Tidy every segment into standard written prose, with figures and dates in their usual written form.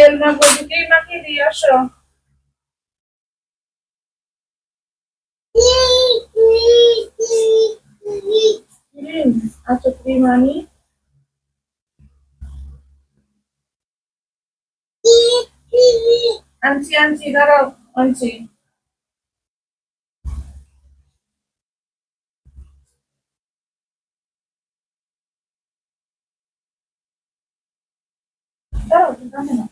তেল মাখবো, দুটোই মাখিয়ে দিয়ে আসো। আচ্ছা ক্রিম আনি, আনছি আনছি, দাঁড়াও, আনছি। দাঁড়াও, জানে না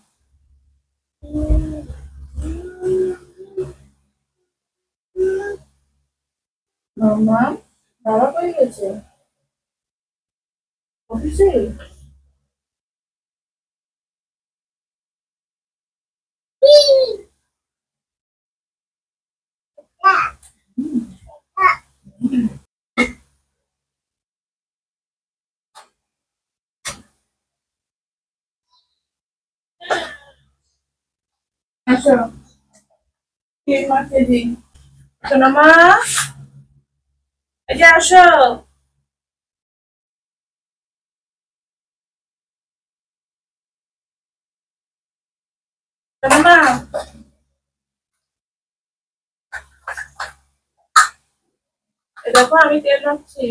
মামা, বাবা কই গেছে? অফিসে? আসো, ক্রিম মাখিয়ে দিই। শোনো মা, এই যে আসো। শোনো মা, এই দেখো আমি তেল মাখছি।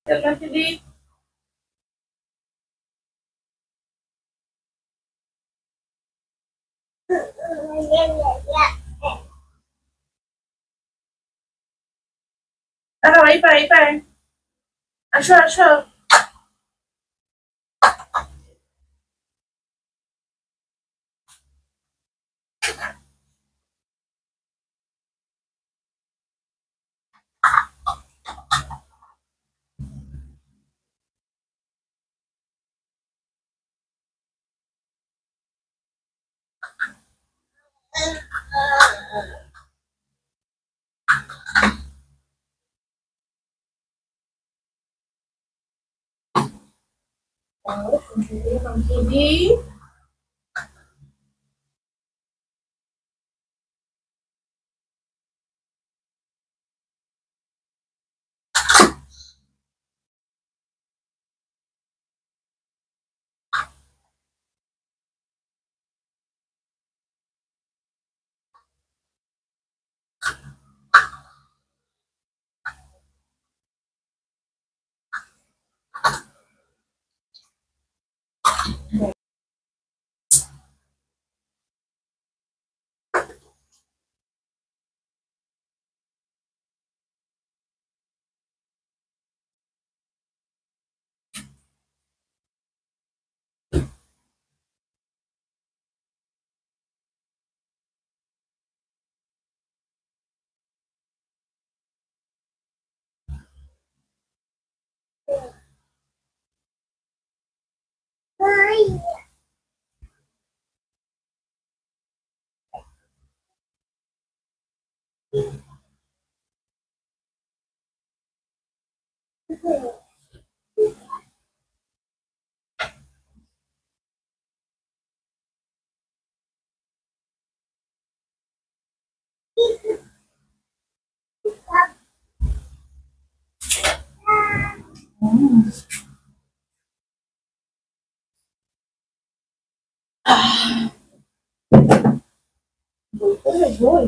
তেল মাখিয়ে দিই। দাঁড়াও, এই পায়ে, এই পায়ে। আসো আসো। মাখিয়ে দিই। বই পড়বে, বই?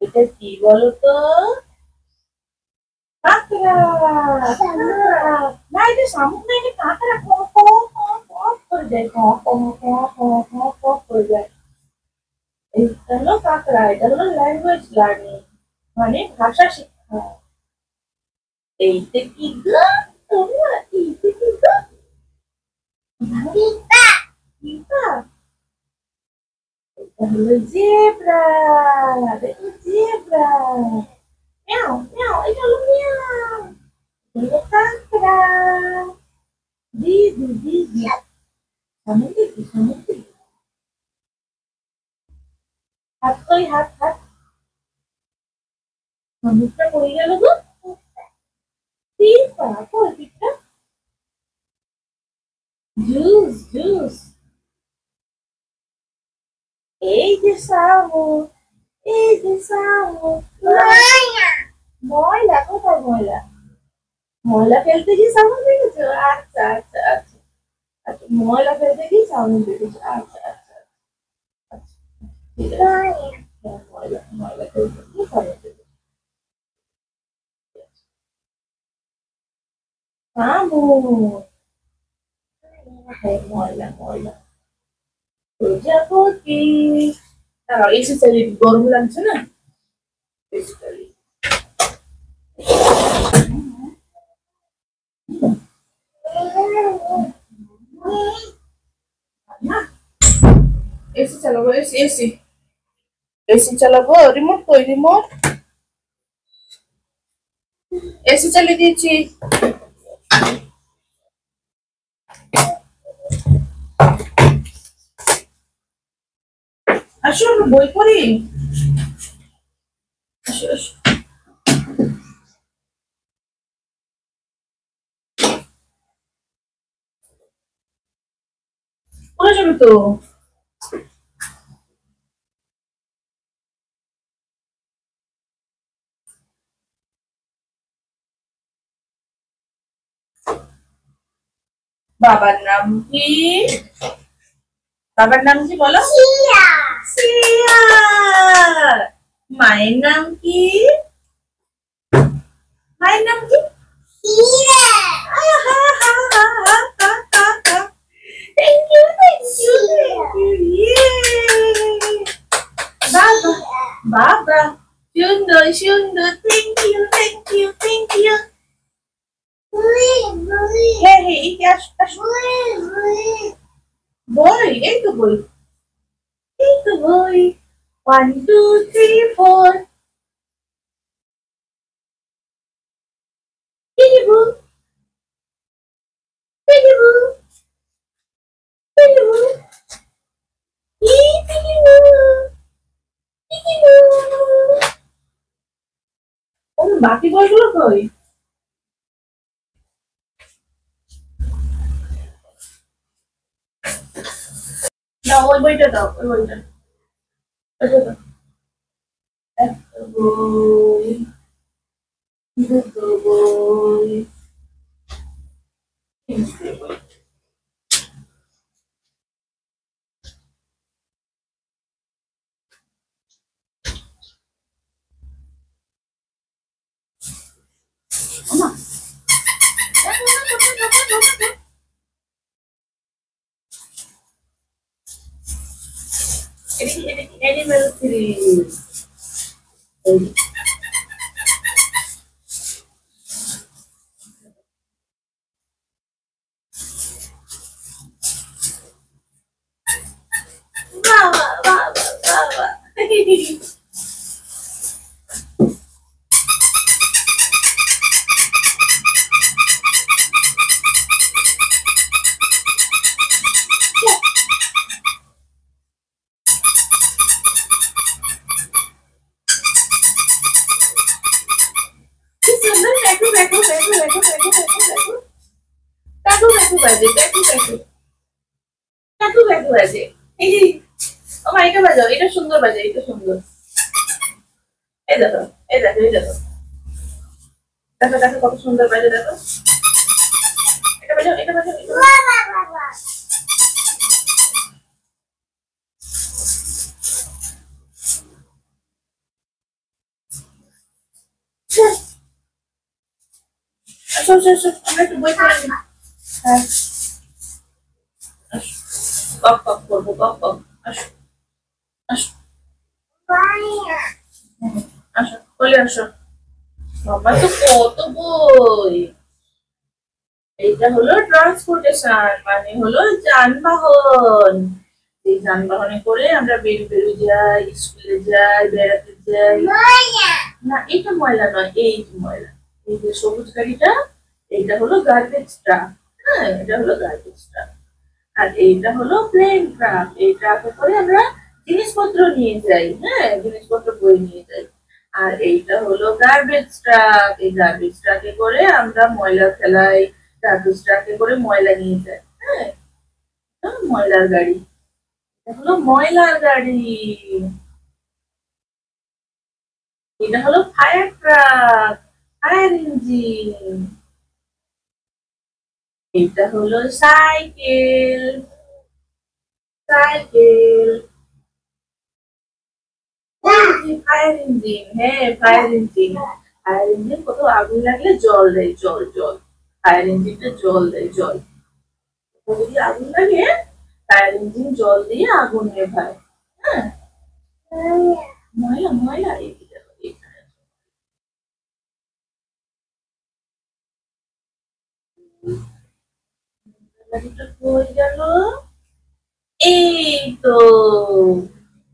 এটা কি বলতো? কাঁকড়া। কাঁকড়া। না, এটা শামুক না, এটা কাঁকড়া। ক ক ক ক করে যায়, ক ক ক ক ক ক করে যায়। এটা হলো কাঁকড়া, এটা হলো ল্যাঙ্গুয়েজ লার্নিং, মানে ভাষা শিক্ষা। এইটা কি গো? তোমরা এইটা কি গো? পিতা। পিতা। এটা হলো জেব্রা। দেখো জেব্রা। মিয়াও মিয়াও, এটা হলো মিয়াও। এটা হলো কাঁকড়া। দিদি দিদি। সামনে দিদি, সামনে দিদি। হাত কই, হাত হাত। মুখটা পড়ে গেল গো। পিঠা কই পিঠা? Juice juice. এই যে শামুক, এই যে শামুক। ময়লা কোথায় ময়লা? ময়লা ফেলতে গিয়ে শামুক দেখেছো? আচ্ছা আচ্ছা আচ্ছা আচ্ছা, ময়লা ফেলতে গিয়ে শামুক দেখেছো? আচ্ছা আচ্ছা আচ্ছা, ঠিক আছে। হ্যাঁ, ময়লা ময়লা ফেলতে গিয়ে শামুক দেখেছো। শামুক, হ্যাঁ, ময়লা ময়লা। প্রজাপতি। দাঁড়াও, এসি চালিয়ে দিই, গরম লাগছে না? এসি চালিয়ে না, এসি চালাবো, এসি এসি এসি চালাবো। রিমোট কই রিমোট? এসি চালিয়ে দিয়েছি। আসো আমরা বই পড়ি। আসো আসো। পড়ে যাবে তো। বাবার নাম কি? বাবার নাম কি বলো? সিয়া। সিয়া। মায়ের নাম কি? মায়ের নাম কি? Siya. Thank you thank you thank you. ইয়ে, বাবা বাবা, সুন্দর সুন্দর, thank you thank you thank you. হ্যাঁ হ্যাঁ, এই আসো আসো। বই, এই তো বই, এই তো বই। 1 2 3 4। পিকিবু পিকিবু পিকিবু, ই পিকিবু পিকিবু। ও, বাকি বইগুলো কই? দাও ওই বইটা, দাও ওই বইটা, ওইটা দাও। একটা বই, দুটো বই, তিনটে বই। ওমা, দেখো, দেখো, দেখো, দেখো, দেখো। এদিকে এদিকে, অ্যানিমেল সিরিজ। বাবা বাবা বাবা। কি সুন্দর, দেখো দেখো দেখো দেখো দেখো দেখো দেখো। কাকু কাকু বাজে, কাকু কাকু কাকু কাকু বাজে। এই যে, ও মা, এটা বাজাও, এটা সুন্দর বাজে, এটা সুন্দর। এই দেখো, এই দেখো, এই দেখো, দেখো দেখো কত সুন্দর বাজে, দেখো। এটা বাজাও, এটা বাজাও, এটা বাজাও। আসো আসো আসো, আমরা একটু বই পড়ে নিই। হ্যাঁ, আসো, কক কক করবো, কক কক। আসো আসো। আসো, চলে আসো। বাবা তো কত বই। এইটা হলো ট্রান্সপোর্টেশন, মানে হলো যানবাহন। এই যানবাহনে করে আমরা বেরু যাই, স্কুলে যাই, বেড়াতে যাই। না, এটা ময়লা নয়, এই যে ময়লা। এই যে সবুজ গাড়িটা, এইটা হলো গার্বেজ ট্রাক। হ্যাঁ, এটা হলো গার্বেজ ট্রাক। আর এইটা হলো প্লেন ট্রাক। এই ট্রাকে করে আমরা জিনিসপত্র জিনিসপত্র নিয়ে যাই, হ্যাঁ জিনিসপত্র বয়ে নিয়ে যাই। আর এইটা হলো গার্বেজ ট্রাক, এই গার্বেজ ট্রাকে করে আমরা ময়লা ফেলাই, গার্বেজ ট্রাকে করে ময়লা নিয়ে যাই, হ্যাঁ ময়লার গাড়ি, এটা হলো ময়লার গাড়ি। এটা হলো ফায়ার ট্রাক, ফায়ার ইঞ্জিন। এটা হলো সাইকেল, সাইকেল। ফায়ার ইঞ্জিন, হ্যাঁ ফায়ার ইঞ্জিন। ফায়ার ইঞ্জিন কত আগুন লাগলে জল দেয়, জল জল। ফায়ার ইঞ্জিনটা জল দেয়, জল। যদি আগুন লাগে ফায়ার ইঞ্জিন জল দিয়ে আগুন নেভায়। হ্যাঁ ময়লা ময়লা গাড়িটা কই গেল? এই তো,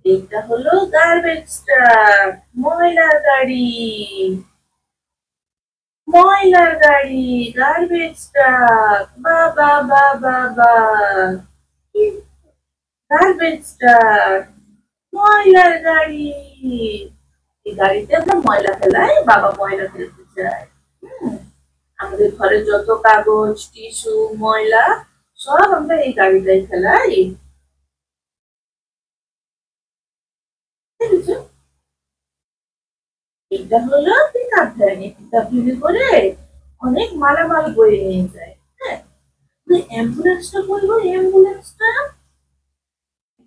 এটা হলো গার্বেজ ট্রাক, ময়লার গাড়ি, ময়লার গাড়ি, গার্বেজ ট্রাক। বাবা বাবা বা, গার্বেজ ট্রাক, ময়লার গাড়ি। এই গাড়িতে আমরা ময়লা ফেলাই, বাবা ময়লা ফেলতে যায়। আমাদের ঘরে যত কাগজ, টিস্যু, ময়লা সব আমরা এই গাড়িটাই ফেলাই। এটা হলো পিকআপ ভ্যান, এই পিকআপ ভ্যানে করে অনেক মালামাল বয়ে নিয়ে যায়। হ্যাঁ অ্যাম্বুলেন্সটা বলবো, অ্যাম্বুলেন্সটা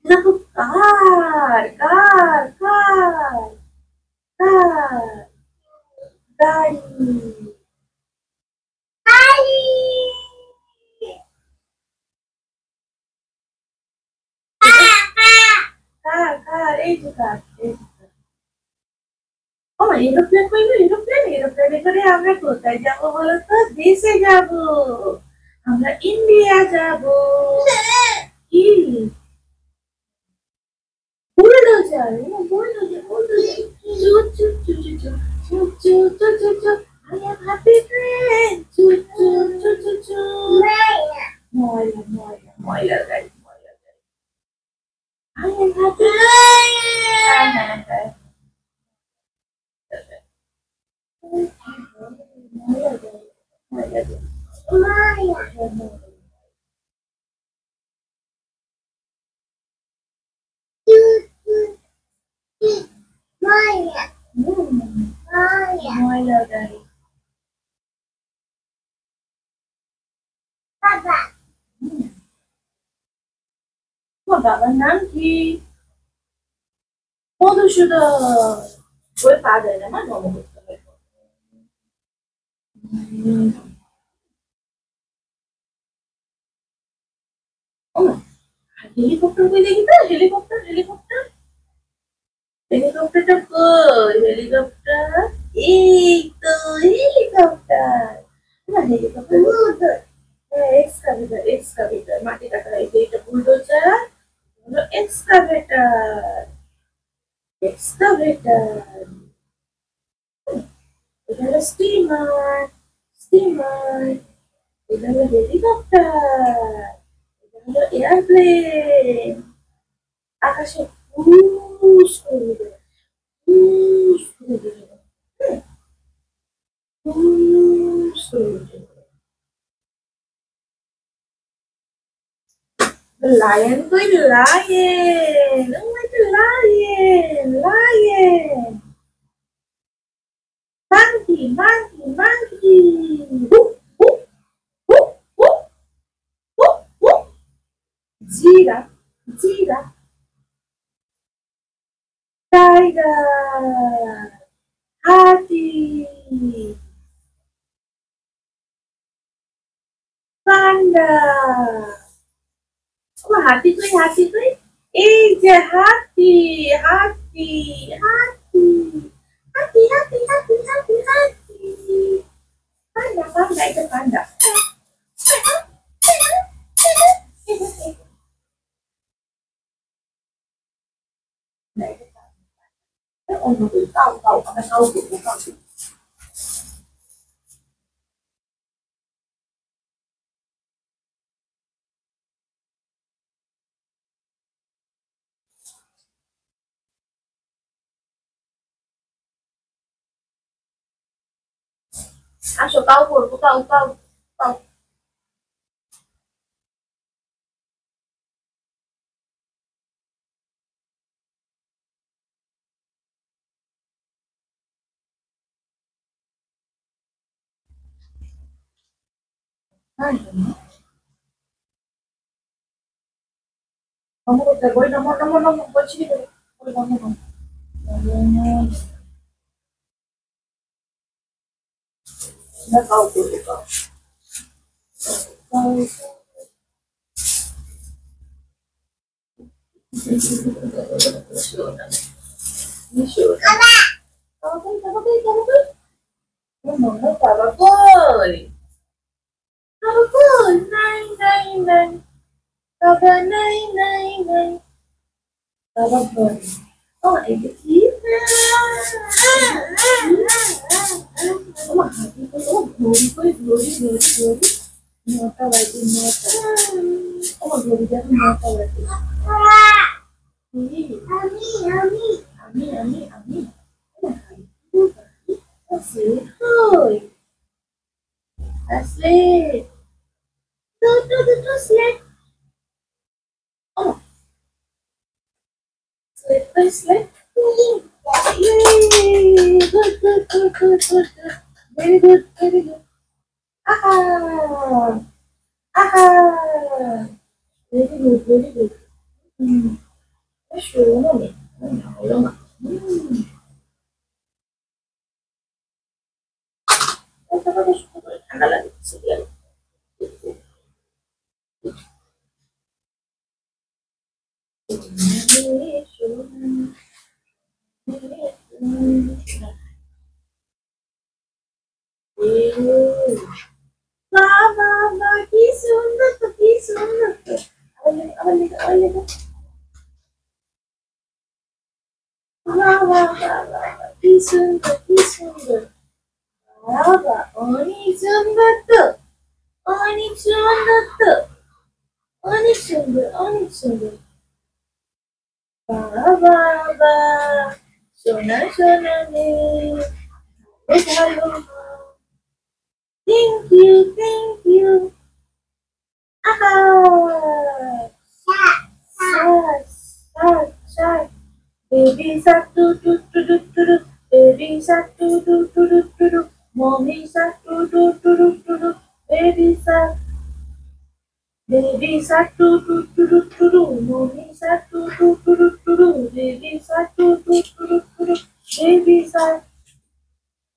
দেখো, কার কার কার কার গাড়ি, গাড়ি, কার কার, এই যে কার, এই যে কার। ও এরোপ্লেন কইলো, এরোপ্লেন, এরোপ্লেনে করে আমরা কোথায় যাবো বলতো? দেশে যাবো, আমরা ইন্ডিয়া যাবো। কি বুলডোজার, বুলডোজার, বুলডোজার, চুপ চুপ চুপ চুপ চুপ চুপ চুপ চুপ চুপ। I am happy friend, চুপ চুপ চুপ চুপ চুপ। ময়লা ময়লা ময়লার গাড়ি, ময়লার গাড়ি। I am happy friend, হ্যাঁ হ্যাঁ হ্যাঁ। ময়লার গাড়ি, ময়লার গাড়ি, ময়লার গাড়ি। ময়লার গাড়ি। তোমার বাবার নাম কি? মধুসূদন। বই পাওয়া যায় না, আমার নম করতে হবে। হেলিকপ্টার কই দেখি তো, হেলিকপ্টার, হেলিকপ্টার, হেলিকপ্টারটা কই? হেলিকপ্টার, এই তো হেলিকপ্টার। না হেলিকপ্টার হ্যাঁ, এক্সকাভেটর, এক্সকাভেটর, মাটি কাটা, এই যে এটা বুলডোজার হলো এক্সকাভেটর, এক্সকাভেটর। এটা হলো স্টিমার, স্টিমার। এটা হলো হেলিকপ্টার, এটা হলো এয়ারপ্লেন। আকাশে হুস করে উড়ে, হুস করে উড়ে, হুস করে উড়ে। The lion কই? lion, oh my god, lion, lion. Monkey, monkey, monkey. Whoop, whoop, whoop, whoop, whoop, whoop. Giraffe, giraffe. Tiger, hathi, panda. ও হাতি কই, হাতি কই? এই যে হাতি, হাতি, হাতি, হাতি, হাতি, হাতি, হাতি, হাতি। পান্ডা, পান্ডা, এটা পান্ডা। অন্য কই, কাউ কাউ, আমরা কাউ করবো, কাউ। আসো কাউ করবো, cow cow cow. Kamu udah boleh nomor buat sini dulu. Boleh nomor. Nggak tahu dulu kau. Tahu. Ini sudah. Kamu. Nomor telepon. Telepon. Nine. Kabar nine. Telepon. Oh, itu kita. Oh, hati itu. Oh, glory. Nota lagi nota. Oh, glory jadi nota lagi. Ami. Asli. Asli. Tuh, slip. Oh, slip. Yay! Good. Very good. Ah! Very good. Show me. ঠান্ডা লাগে serial বাবা কি সুন্দর তো আবার লেখো বাবা কি সুন্দর বাবা অনেক সুন্দর বাবা সোনা মেয়ে ভালো thank you aha shark baby shark do baby shark do mommy shark do baby shark do mommy shark do baby shark do baby shark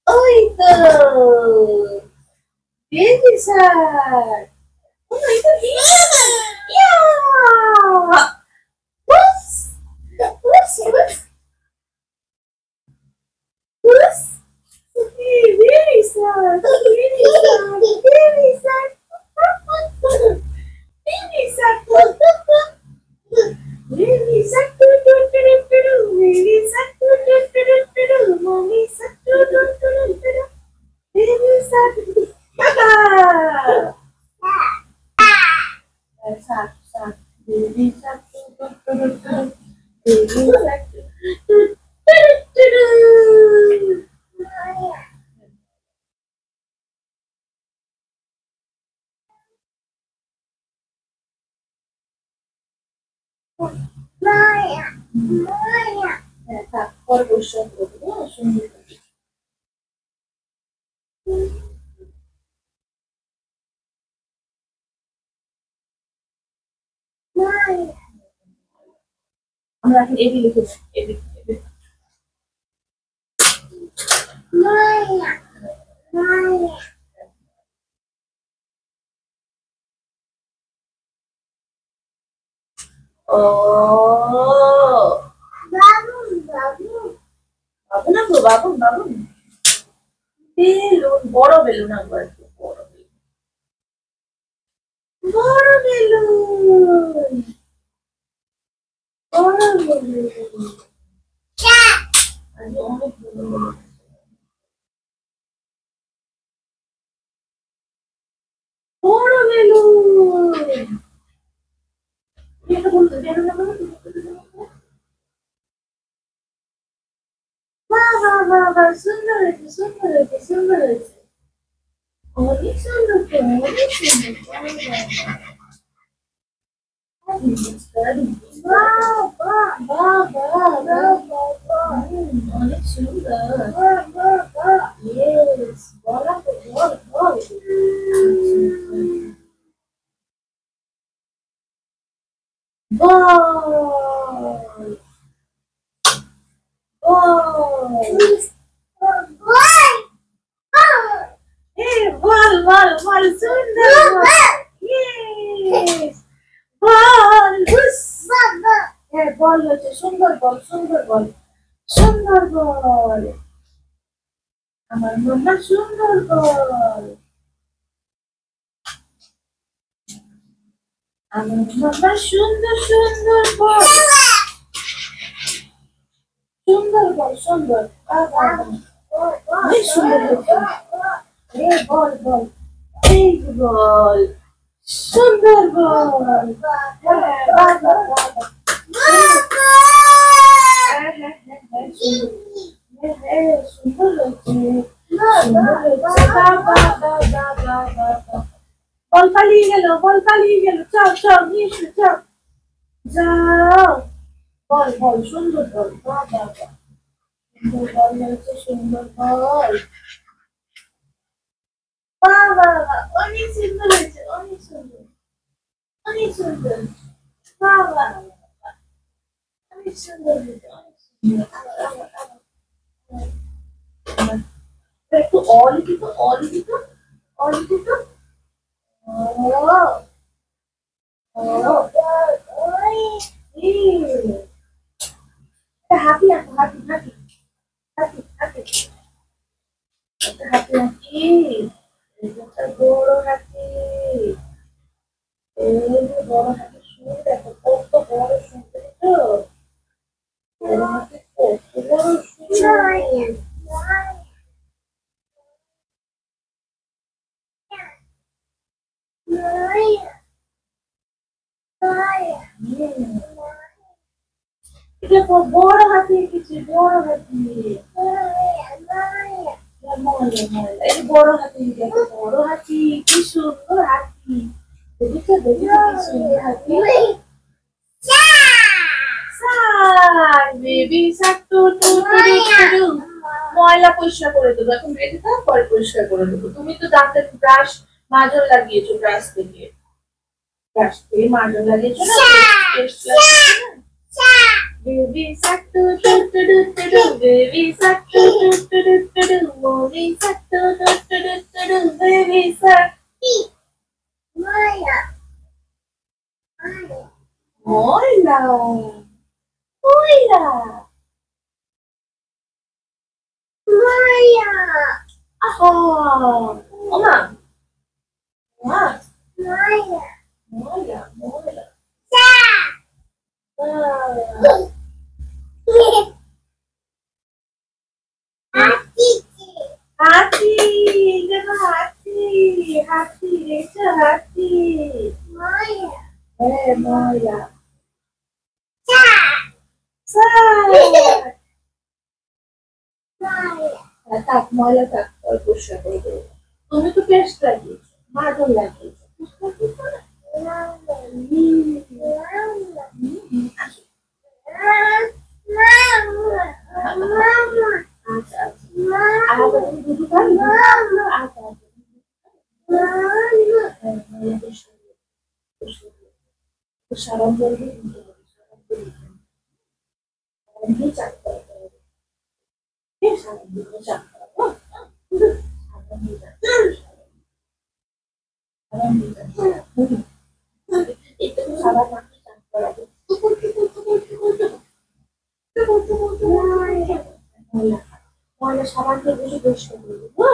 ওই তো baby shark oh itu dia yeah Whoops. Very sad. Mommy sad. Very sad. Sad. Very sad. Maya. Tak, korbusyon ko. Maya. Ang laki ebi likod. Ebi. Maya. Oh. বাবুন balloon বড় balloon একবার বড় balloon অনেক বড় balloon বাহ সুন্দর হয়েছে অনেক সুন্দর তো, অনেক সুন্দর। বাহ বাহ বাহ বাহ বাহ বাহ, অনেক সুন্দর। ইয়েস, বলা তো, বল বল। বল বল। বল বল বল, সুন্দর বল। ইয়েস, বল হুস। বল হচ্ছে সুন্দর বল, সুন্দর বল, সুন্দর বল। আমার মাম্মা সুন্দর বল, আমার মাম্মা সুন্দর সুন্দর বল, সুন্দর বল, সুন্দর। অনেক সুন্দর হচ্ছে। বল বল, এই যে বল, সুন্দর বল। সুন্দর হচ্ছে, সুন্দর হচ্ছে। বল পালিয়ে গেল, বল পালিয়ে গেল। চল চল, নিয়ে এসো, চল যাও। বল বল, সুন্দর বল। বাবা, সুন্দর বল হচ্ছে, সুন্দর বল। বাবা, অনেক সুন্দর হয়েছে, অনেক সুন্দর, অনেক সুন্দর। বাবা, অনেক সুন্দর হয়েছে, অনেক সুন্দর। একটু অলিখি তো, অলিখি তো, অলিখি তো। হাতি আঁকো, হাতি হাতি হাতি হাতি হাতি হাতি। একটা বড় হাতি, এই যে বড় হাতি শুনে দেখো কত বড়, সুন্দর তো। বড় হাতি কত বড় সুন্দর। এটা বড় হাতি এঁকেছে, বড় হাতি। এই বড় হাতি, দেখো বড় হাতি, কি সুন্দর হাতি। দেখেছো দেখেছো, কি সুন্দর হাতি। বেবি শাক টু টু টু টু। ময়লা পরিষ্কার করে দেবো, এখন রেখে দাও, পরে পরিষ্কার করে দেবো। তুমি তো দাঁতের ব্রাশ মাজল লাগিয়েছো, ব্রাশ থেকে মাজল লাগিয়েছো না, পেস্ট লাগিয়েছো না। Baby shark do do do do do do, baby shark do do do do do do, mommy shark do do do do do do, baby shark. Moira, Moira, Moira, Moira. Oh, Oma, what? Moira, Moira, Moira. হাতি, দেখো হাতি, হাতি দেখছো, হাতি। হ্যাঁ, ময়লা। থাক, ময়লা থাক, পরে পরিষ্কার করে দেবো। তুমি তো পেস্ট লাগিয়েছো, মাজন লাগিয়েছো, আচ্ছা আচ্ছা, দুধ খাই, আচ্ছা আচ্ছা। সাবান করবে, চাকতে হবে, সাবান দিয়ে চাকতে হবে, সাবান দিয়ে চাকতে হবে, সাবান দিয়ে চাকতে হবে। একটু সাবান মাখি চাকতে হবে। ময়লা সাবান দিয়ে বেশি পরিষ্কার করে দেবো,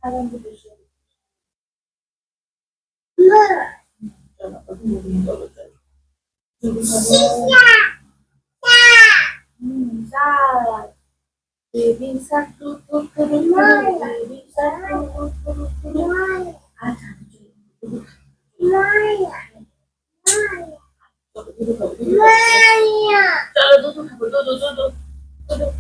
সাবান দিয়ে বেশি। চলো, চলো চলো। Baby shark do do do do do, baby shark do do do do do. আচ্ছা, চলো দুধ খাবো, চলো দুধ খাবো, দুধ দুধ দুধ।